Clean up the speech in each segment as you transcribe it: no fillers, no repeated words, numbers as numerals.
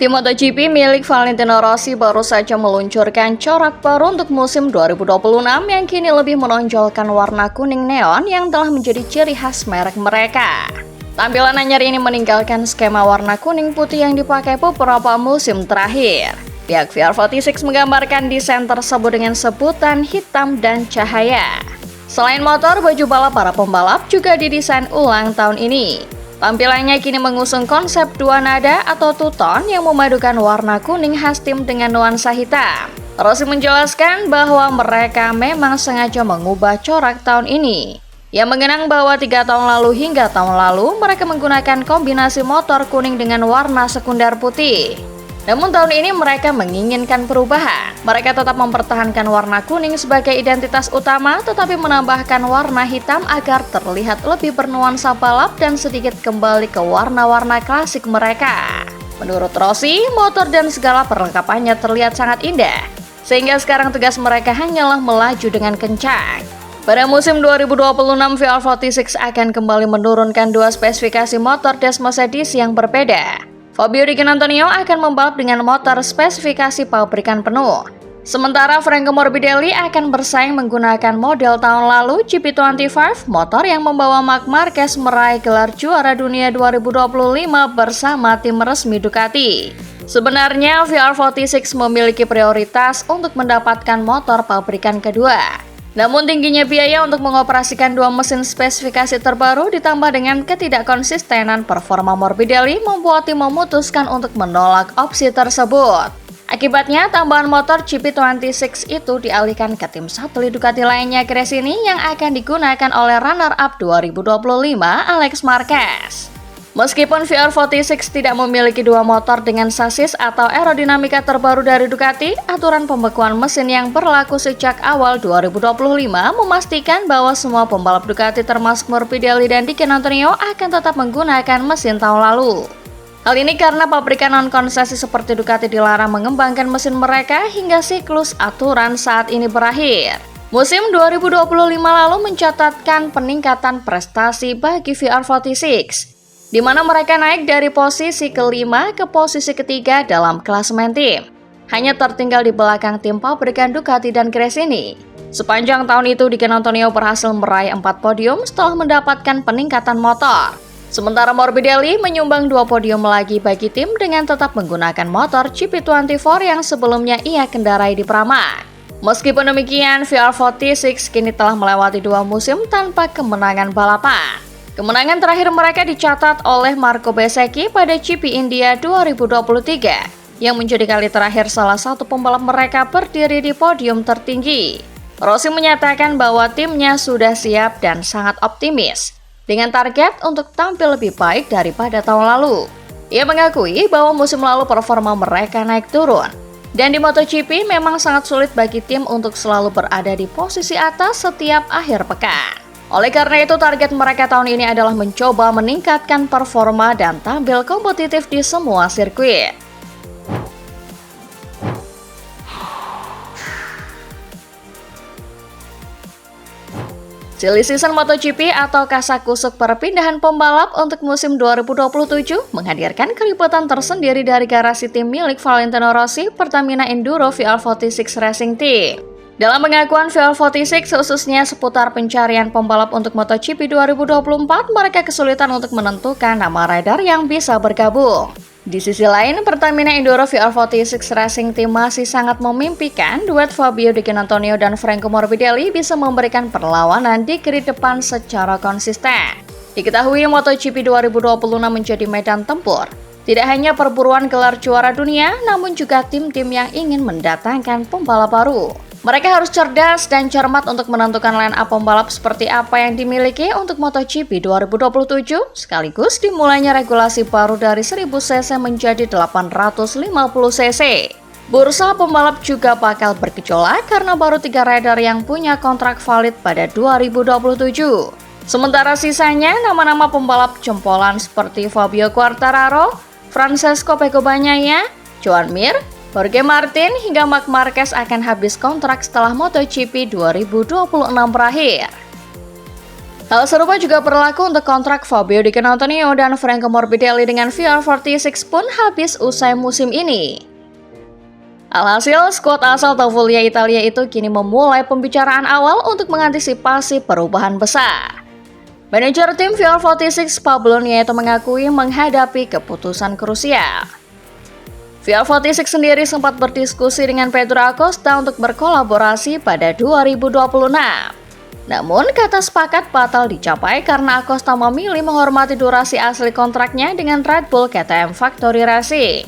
Tim MotoGP milik Valentino Rossi baru saja meluncurkan corak baru untuk musim 2026 yang kini lebih menonjolkan warna kuning neon yang telah menjadi ciri khas merek mereka. Tampilan anyar ini meninggalkan skema warna kuning putih yang dipakai beberapa musim terakhir. Pihak VR46 menggambarkan desain tersebut dengan sebutan hitam dan cahaya. Selain motor, baju balap para pembalap juga didesain ulang tahun ini. Tampilannya kini mengusung konsep dua nada atau two-tone yang memadukan warna kuning khas tim dengan nuansa hitam. Rossi menjelaskan bahwa mereka memang sengaja mengubah corak tahun ini, yang mengenang bahwa 3 tahun lalu hingga tahun lalu mereka menggunakan kombinasi motor kuning dengan warna sekunder putih. Namun tahun ini mereka menginginkan perubahan. Mereka tetap mempertahankan warna kuning sebagai identitas utama, tetapi menambahkan warna hitam agar terlihat lebih bernuansa balap dan sedikit kembali ke warna-warna klasik mereka. Menurut Rossi, motor dan segala perlengkapannya terlihat sangat indah, sehingga sekarang tugas mereka hanyalah melaju dengan kencang. Pada musim 2026, VR46 akan kembali menurunkan 2 spesifikasi motor Desmos edisi yang berbeda. Fabio Di Giannantonio akan membalap dengan motor spesifikasi pabrikan penuh. Sementara Franco Morbidelli akan bersaing menggunakan model tahun lalu GP25, motor yang membawa Marc Marquez meraih gelar juara dunia 2025 bersama tim resmi Ducati. Sebenarnya VR46 memiliki prioritas untuk mendapatkan motor pabrikan kedua. Namun tingginya biaya untuk mengoperasikan 2 mesin spesifikasi terbaru ditambah dengan ketidakkonsistenan performa Morbidelli membuat tim memutuskan untuk menolak opsi tersebut. Akibatnya tambahan motor GP26 itu dialihkan ke tim satelit Ducati lainnya Gresini yang akan digunakan oleh runner-up 2025 Alex Marquez. Meskipun VR46 tidak memiliki 2 motor dengan sasis atau aerodinamika terbaru dari Ducati, aturan pembekuan mesin yang berlaku sejak awal 2025 memastikan bahwa semua pembalap Ducati termasuk Morbidelli dan Di Giannantonio akan tetap menggunakan mesin tahun lalu. Hal ini karena pabrikan non-konsesi seperti Ducati dilarang mengembangkan mesin mereka hingga siklus aturan saat ini berakhir. Musim 2025 lalu mencatatkan peningkatan prestasi bagi VR46, di mana mereka naik dari posisi kelima ke posisi ketiga dalam klasemen tim, hanya tertinggal di belakang tim pabrikan Ducati dan Gresini. Sepanjang tahun itu, Di Giannantonio berhasil meraih 4 podium setelah mendapatkan peningkatan motor. Sementara Morbidelli menyumbang 2 podium lagi bagi tim dengan tetap menggunakan motor GP24 yang sebelumnya ia kendarai di Pramac. Meskipun demikian, VR46 kini telah melewati 2 musim tanpa kemenangan balapan. Kemenangan terakhir mereka dicatat oleh Marco Bezzecchi pada GP India 2023, yang menjadi kali terakhir salah satu pembalap mereka berdiri di podium tertinggi. Rossi menyatakan bahwa timnya sudah siap dan sangat optimis, dengan target untuk tampil lebih baik daripada tahun lalu. Ia mengakui bahwa musim lalu performa mereka naik turun, dan di MotoGP memang sangat sulit bagi tim untuk selalu berada di posisi atas setiap akhir pekan. Oleh karena itu, target mereka tahun ini adalah mencoba meningkatkan performa dan tampil kompetitif di semua sirkuit. Silly Season MotoGP atau kasakusuk perpindahan pembalap untuk musim 2027 menghadirkan keributan tersendiri dari garasi tim milik Valentino Rossi, Pertamina Enduro VR46 Racing Team. Dalam pengakuan VR46 khususnya seputar pencarian pembalap untuk MotoGP 2024, mereka kesulitan untuk menentukan nama rider yang bisa bergabung. Di sisi lain, Pertamina Enduro VR46 Racing Team masih sangat memimpikan duet Fabio Di Giannantonio dan Franco Morbidelli bisa memberikan perlawanan di grid depan secara konsisten. Diketahui MotoGP 2026 menjadi medan tempur, tidak hanya perburuan gelar juara dunia, namun juga tim-tim yang ingin mendatangkan pembalap baru. Mereka harus cerdas dan cermat untuk menentukan line up pembalap seperti apa yang dimiliki untuk MotoGP 2027, sekaligus dimulainya regulasi baru dari 1000 cc menjadi 850 cc. Bursa pembalap juga bakal bergejolak karena baru 3 rider yang punya kontrak valid pada 2027. Sementara sisanya nama-nama pembalap jempolan seperti Fabio Quartararo, Francesco Pecco Bagnaia, Joan Mir, Jorge Martin hingga Marc Marquez akan habis kontrak setelah MotoGP 2026 berakhir. Hal serupa juga berlaku untuk kontrak Fabio Di Canantonio dan Franco Morbidelli dengan VR46 pun habis usai musim ini. Alhasil, skuad asal Tavolia Italia itu kini memulai pembicaraan awal untuk mengantisipasi perubahan besar. Manajer tim VR46 Pablo Nieto mengakui menghadapi keputusan krusial. VR46 sendiri sempat berdiskusi dengan Pedro Acosta untuk berkolaborasi pada 2026. Namun, kata sepakat batal dicapai karena Acosta memilih menghormati durasi asli kontraknya dengan Red Bull KTM Factory Racing.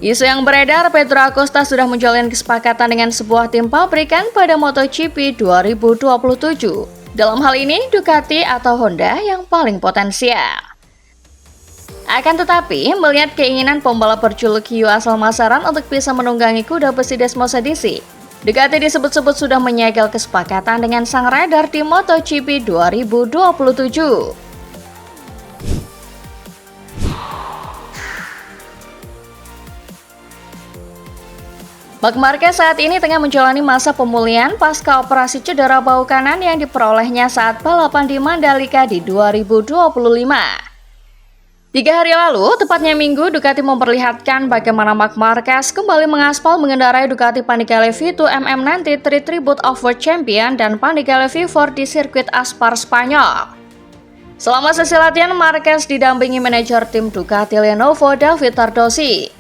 Isu yang beredar, Pedro Acosta sudah menjalin kesepakatan dengan sebuah tim pabrikan pada MotoGP 2027. Dalam hal ini, Ducati atau Honda yang paling potensial. Akan tetapi, melihat keinginan pembalap berjuluk hiu asal Masaran untuk bisa menunggangi kuda besi Desmosedici, Ducati disebut-sebut sudah menyegel kesepakatan dengan sang rider di MotoGP 2027. Marc Marquez saat ini tengah menjalani masa pemulihan pasca operasi cedera bahu kanan yang diperolehnya saat balapan di Mandalika di 2025. 3 hari lalu, tepatnya Minggu, Ducati memperlihatkan bagaimana Marc Marquez kembali mengaspal mengendarai Ducati Panigale V2 MM93 Tribute of World Champion dan Panigale V4 di sirkuit Aspar, Spanyol. Selama sesi latihan, Marquez didampingi manajer tim Ducati Lenovo David Tardosi.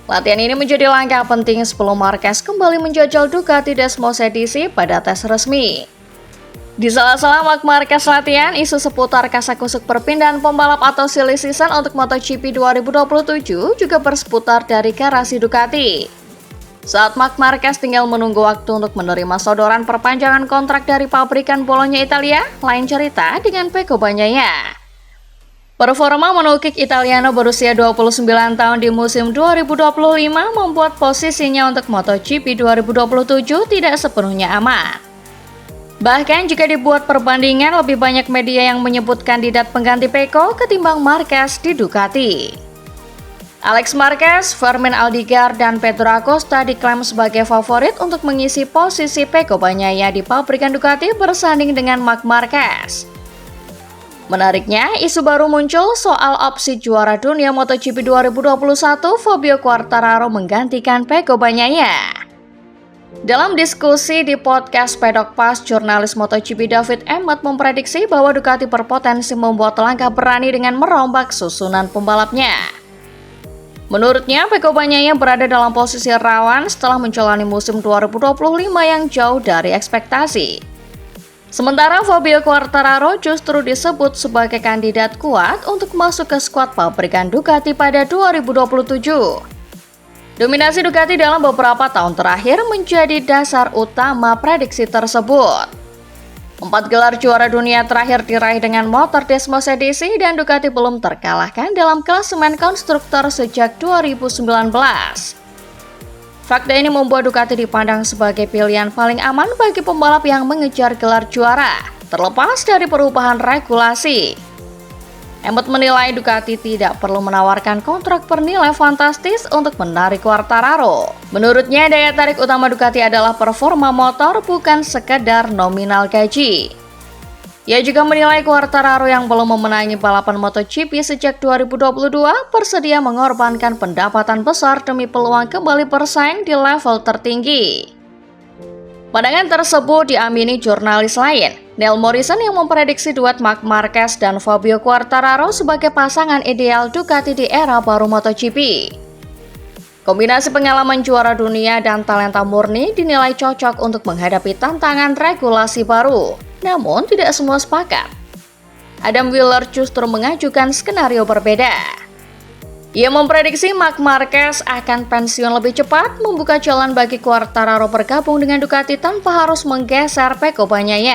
Latihan ini menjadi langkah penting sebelum Marquez kembali menjajal Ducati Desmosedici pada tes resmi. Di sela-sela Marc Marquez latihan, isu seputar kasakusuk perpindahan pembalap atau silly season untuk MotoGP 2027 juga berseputar dari garasi Ducati. Saat Marc Marquez tinggal menunggu waktu untuk menerima sodoran perpanjangan kontrak dari pabrikan Bologna Italia, lain cerita dengan Pecco Bagnaia. Performa monokik Italiano berusia 29 tahun di musim 2025 membuat posisinya untuk MotoGP 2027 tidak sepenuhnya aman. Bahkan jika dibuat perbandingan, lebih banyak media yang menyebut kandidat pengganti Pecco ketimbang Marquez di Ducati. Alex Marquez, Fermin Aldigar, dan Pedro Acosta diklaim sebagai favorit untuk mengisi posisi Pecco Bagnaia di pabrikan Ducati bersanding dengan Marc Marquez. Menariknya, isu baru muncul soal opsi juara dunia MotoGP 2021 Fabio Quartararo menggantikan Pecco Bagnaia. Dalam diskusi di podcast Paddock Pass, jurnalis MotoGP David Emmett memprediksi bahwa Ducati berpotensi membuat langkah berani dengan merombak susunan pembalapnya. Menurutnya, Pecco Bagnaia berada dalam posisi rawan setelah menjalani musim 2025 yang jauh dari ekspektasi. Sementara Fabio Quartararo justru disebut sebagai kandidat kuat untuk masuk ke skuad pabrikan Ducati pada 2027. Dominasi Ducati dalam beberapa tahun terakhir menjadi dasar utama prediksi tersebut. 4 gelar juara dunia terakhir diraih dengan motor Desmosedici dan Ducati belum terkalahkan dalam klasemen konstruktor sejak 2019. Fakta ini membuat Ducati dipandang sebagai pilihan paling aman bagi pembalap yang mengejar gelar juara, terlepas dari perubahan regulasi. Emmett menilai Ducati tidak perlu menawarkan kontrak bernilai fantastis untuk menarik Quartararo. Menurutnya, daya tarik utama Ducati adalah performa motor, bukan sekedar nominal gaji. Ia juga menilai Quartararo yang belum memenangi balapan MotoGP sejak 2022 bersedia mengorbankan pendapatan besar demi peluang kembali bersaing di level tertinggi. Pandangan tersebut diamini jurnalis lain, Neil Morrison, yang memprediksi duet Marc Marquez dan Fabio Quartararo sebagai pasangan ideal Ducati di era baru MotoGP. Kombinasi pengalaman juara dunia dan talenta murni dinilai cocok untuk menghadapi tantangan regulasi baru. Namun, tidak semua sepakat. Adam Wheeler justru mengajukan skenario berbeda. Ia memprediksi Marc Marquez akan pensiun lebih cepat, membuka jalan bagi Quartararo bergabung dengan Ducati tanpa harus menggeser Pecco Bagnaia.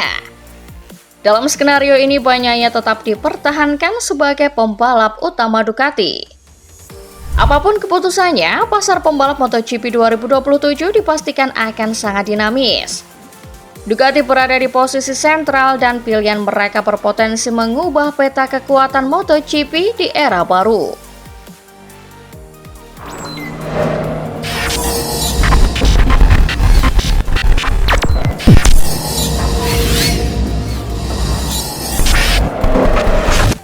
Dalam skenario ini, Bagnaia tetap dipertahankan sebagai pembalap utama Ducati. Apapun keputusannya, pasar pembalap MotoGP 2027 dipastikan akan sangat dinamis. Ducati berada di posisi sentral dan pilihan mereka berpotensi mengubah peta kekuatan MotoGP di era baru.